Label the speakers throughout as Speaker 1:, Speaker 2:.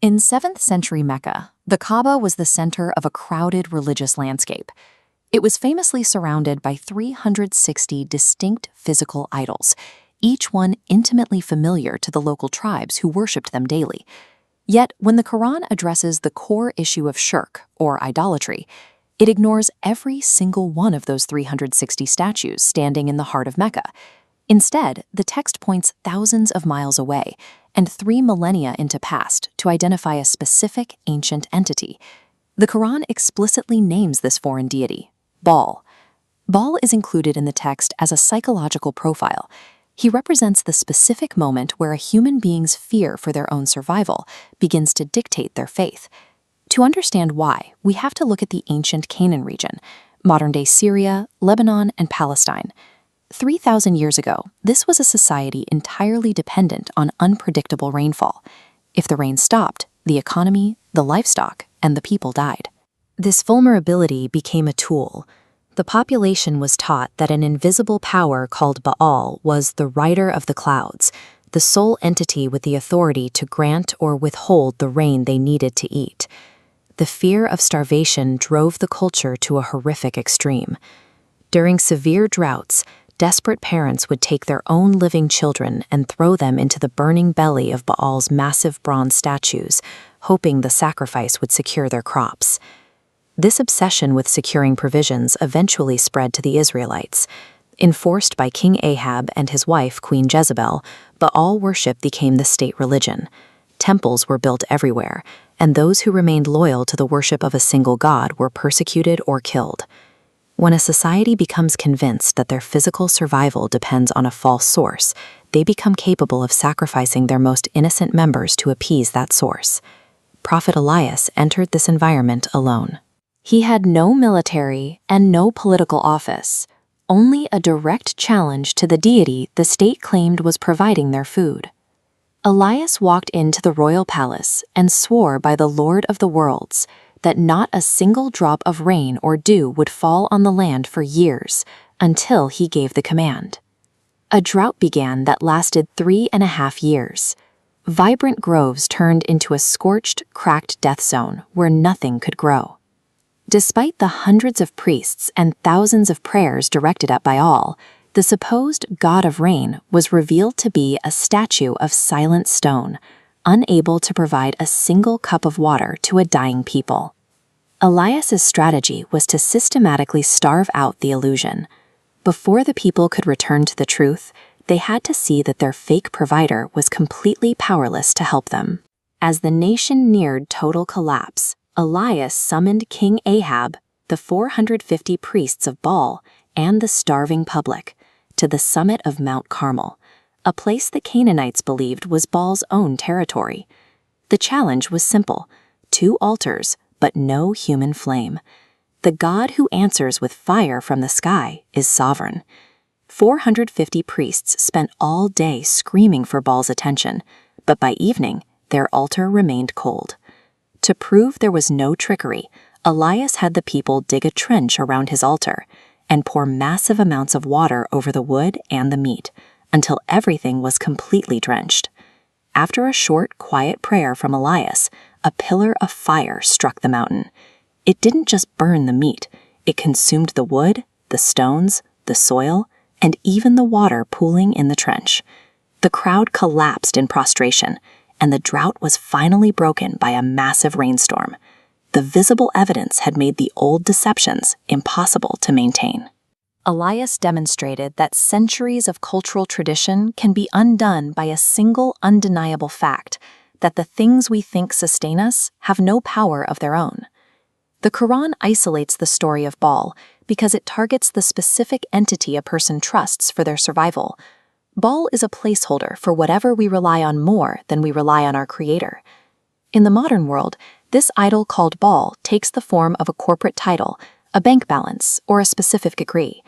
Speaker 1: In 7th century Mecca, the Kaaba was the center of a crowded religious landscape. It was famously surrounded by 360 distinct physical idols, each one intimately familiar to the local tribes who worshipped them daily. Yet, when the Quran addresses the core issue of shirk, or idolatry, it ignores every single one of those 360 statues standing in the heart of Mecca. Instead, the text points thousands of miles away and 3 millennia into past to identify a specific ancient entity. The Quran explicitly names this foreign deity, Baal. Baal is included in the text as a psychological profile. He represents the specific moment where a human being's fear for their own survival begins to dictate their faith. To understand why, we have to look at the ancient Canaan region, modern-day Syria, Lebanon, and Palestine. 3,000 years ago, this was a society entirely dependent on unpredictable rainfall. If the rain stopped, the economy, the livestock, and the people died. This vulnerability became a tool. The population was taught that an invisible power called Baal was the rider of the clouds, the sole entity with the authority to grant or withhold the rain they needed to eat. The fear of starvation drove the culture to a horrific extreme. During severe droughts, desperate parents would take their own living children and throw them into the burning belly of Baal's massive bronze statues, hoping the sacrifice would secure their crops. This obsession with securing provisions eventually spread to the Israelites. Enforced by King Ahab and his wife, Queen Jezebel, Baal worship became the state religion. Temples were built everywhere, and those who remained loyal to the worship of a single god were persecuted or killed. When a society becomes convinced that their physical survival depends on a false source, they become capable of sacrificing their most innocent members to appease that source. Prophet Elias entered this environment alone. He had no military and no political office, only a direct challenge to the deity the state claimed was providing their food. Elias walked into the royal palace and swore by the Lord of the worlds that not a single drop of rain or dew would fall on the land for years until he gave the command. A drought began that lasted 3.5 years. Vibrant groves turned into a scorched, cracked death zone where nothing could grow. Despite the hundreds of priests and thousands of prayers directed at Baal, the supposed god of rain was revealed to be a statue of silent stone, unable to provide a single cup of water to a dying people. Elias's strategy was to systematically starve out the illusion. Before the people could return to the truth, they had to see that their fake provider was completely powerless to help them. As the nation neared total collapse, Elias summoned King Ahab, the 450 priests of Baal, and the starving public to the summit of Mount Carmel, a place the Canaanites believed was Baal's own territory. The challenge was simple: 2 altars, but no human flame. The God who answers with fire from the sky is sovereign. 450 priests spent all day screaming for Baal's attention, but by evening, their altar remained cold. To prove there was no trickery, Elias had the people dig a trench around his altar and pour massive amounts of water over the wood and the meat, until everything was completely drenched. After a short, quiet prayer from Elias, a pillar of fire struck the mountain. It didn't just burn the meat, it consumed the wood, the stones, the soil, and even the water pooling in the trench. The crowd collapsed in prostration, and the drought was finally broken by a massive rainstorm. The visible evidence had made the old deceptions impossible to maintain. Elias demonstrated that centuries of cultural tradition can be undone by a single undeniable fact, that the things we think sustain us have no power of their own. The Quran isolates the story of Baal because it targets the specific entity a person trusts for their survival. Baal is a placeholder for whatever we rely on more than we rely on our Creator. In the modern world, this idol called Baal takes the form of a corporate title, a bank balance, or a specific degree.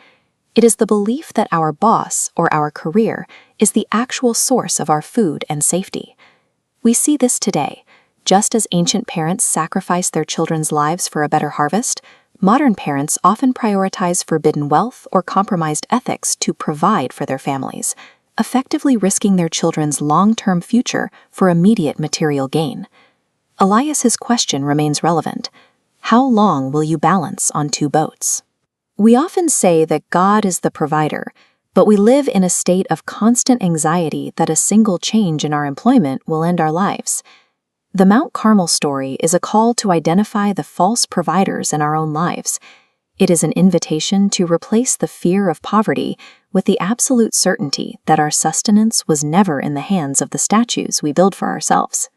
Speaker 1: It is the belief that our boss or our career is the actual source of our food and safety. We see this today. Just as ancient parents sacrificed their children's lives for a better harvest, modern parents often prioritize forbidden wealth or compromised ethics to provide for their families, effectively risking their children's long-term future for immediate material gain. Elias's question remains relevant. How long will you balance on two boats? We often say that God is the provider, but we live in a state of constant anxiety that a single change in our employment will end our lives. The Mount Carmel story is a call to identify the false providers in our own lives. It is an invitation to replace the fear of poverty with the absolute certainty that our sustenance was never in the hands of the statues we build for ourselves.